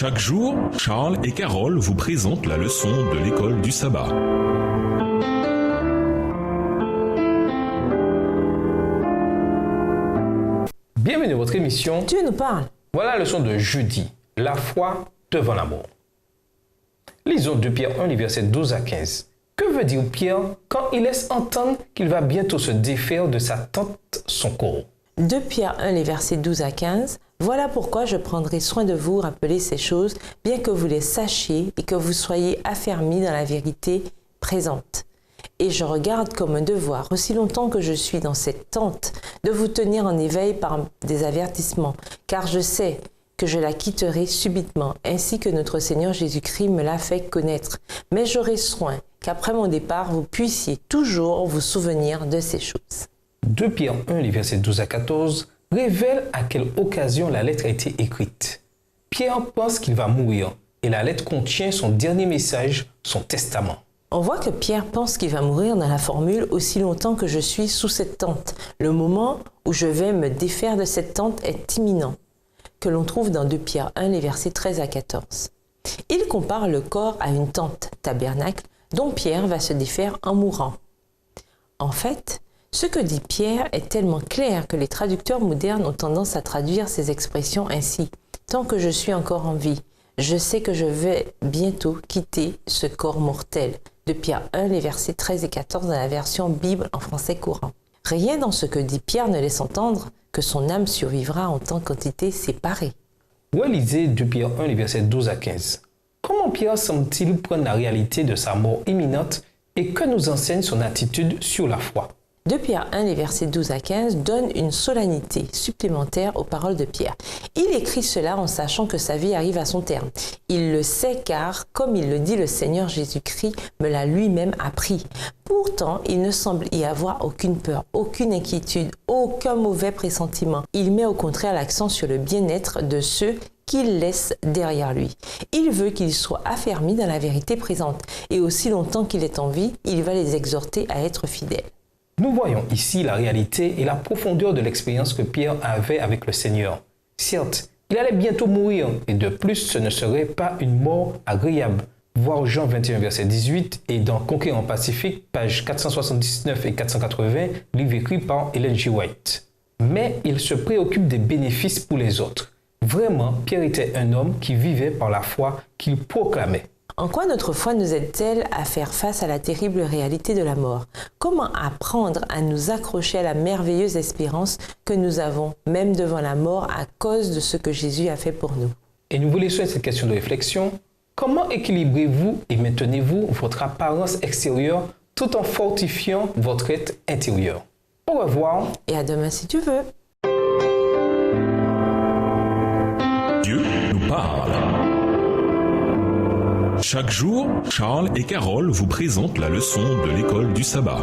Chaque jour, Charles et Carole vous présentent la leçon de l'école du sabbat. Bienvenue à votre émission. Dieu nous parle. Voilà la leçon de jeudi, la foi devant l'amour. Lisons 2 Pierre 1, les versets 12 à 15. Que veut dire Pierre quand il laisse entendre qu'il va bientôt se défaire de sa tente, son corps? 2 Pierre 1, les versets 12 à 15. Voilà pourquoi je prendrai soin de vous rappeler ces choses, bien que vous les sachiez et que vous soyez affermis dans la vérité présente. Et je regarde comme un devoir, aussi longtemps que je suis dans cette tente, de vous tenir en éveil par des avertissements, car je sais que je la quitterai subitement, ainsi que notre Seigneur Jésus-Christ me l'a fait connaître. Mais j'aurai soin qu'après mon départ, vous puissiez toujours vous souvenir de ces choses. 2 Pierre 1, les versets 12 à 14, révèle à quelle occasion la lettre a été écrite. Pierre pense qu'il va mourir et la lettre contient son dernier message, son testament. On voit que Pierre pense qu'il va mourir dans la formule « aussi longtemps que je suis sous cette tente ». Le moment où je vais me défaire de cette tente est imminent, que l'on trouve dans 2 Pierre 1, les versets 13 à 14. Il compare le corps à une tente, tabernacle, dont Pierre va se défaire en mourant. En fait, ce que dit Pierre est tellement clair que les traducteurs modernes ont tendance à traduire ces expressions ainsi. « Tant que je suis encore en vie, je sais que je vais bientôt quitter ce corps mortel ». De Pierre 1, les versets 13 et 14 dans la version Bible en français courant. Rien dans ce que dit Pierre ne laisse entendre que son âme survivra en tant qu'entité séparée. Relisez 2 Pierre 1, les versets 12 à 15. Comment Pierre semble-t-il prendre la réalité de sa mort imminente et que nous enseigne son attitude sur la foi? 2 Pierre 1, les versets 12 à 15 donne une solennité supplémentaire aux paroles de Pierre. Il écrit cela en sachant que sa vie arrive à son terme. Il le sait car, comme il le dit, le Seigneur Jésus-Christ me l'a lui-même appris. Pourtant, il ne semble y avoir aucune peur, aucune inquiétude, aucun mauvais pressentiment. Il met au contraire l'accent sur le bien-être de ceux qu'il laisse derrière lui. Il veut qu'ils soient affermis dans la vérité présente et aussi longtemps qu'il est en vie, il va les exhorter à être fidèles. Nous voyons ici la réalité et la profondeur de l'expérience que Pierre avait avec le Seigneur. Certes, il allait bientôt mourir et de plus, ce ne serait pas une mort agréable. Voir Jean 21, verset 18 et dans Conquérant Pacifique, pages 479 et 480, livre écrit par Ellen G. White. Mais il se préoccupe des bénéfices pour les autres. Vraiment, Pierre était un homme qui vivait par la foi qu'il proclamait. En quoi notre foi nous aide-t-elle à faire face à la terrible réalité de la mort? Comment apprendre à nous accrocher à la merveilleuse espérance que nous avons, même devant la mort, à cause de ce que Jésus a fait pour nous? Et nous vous laissons cette question de réflexion. Comment équilibrez-vous et maintenez-vous votre apparence extérieure tout en fortifiant votre être intérieur? Au revoir. Et à demain si tu veux. Dieu nous parle. Chaque jour, Charles et Carole vous présentent la leçon de l'école du sabbat.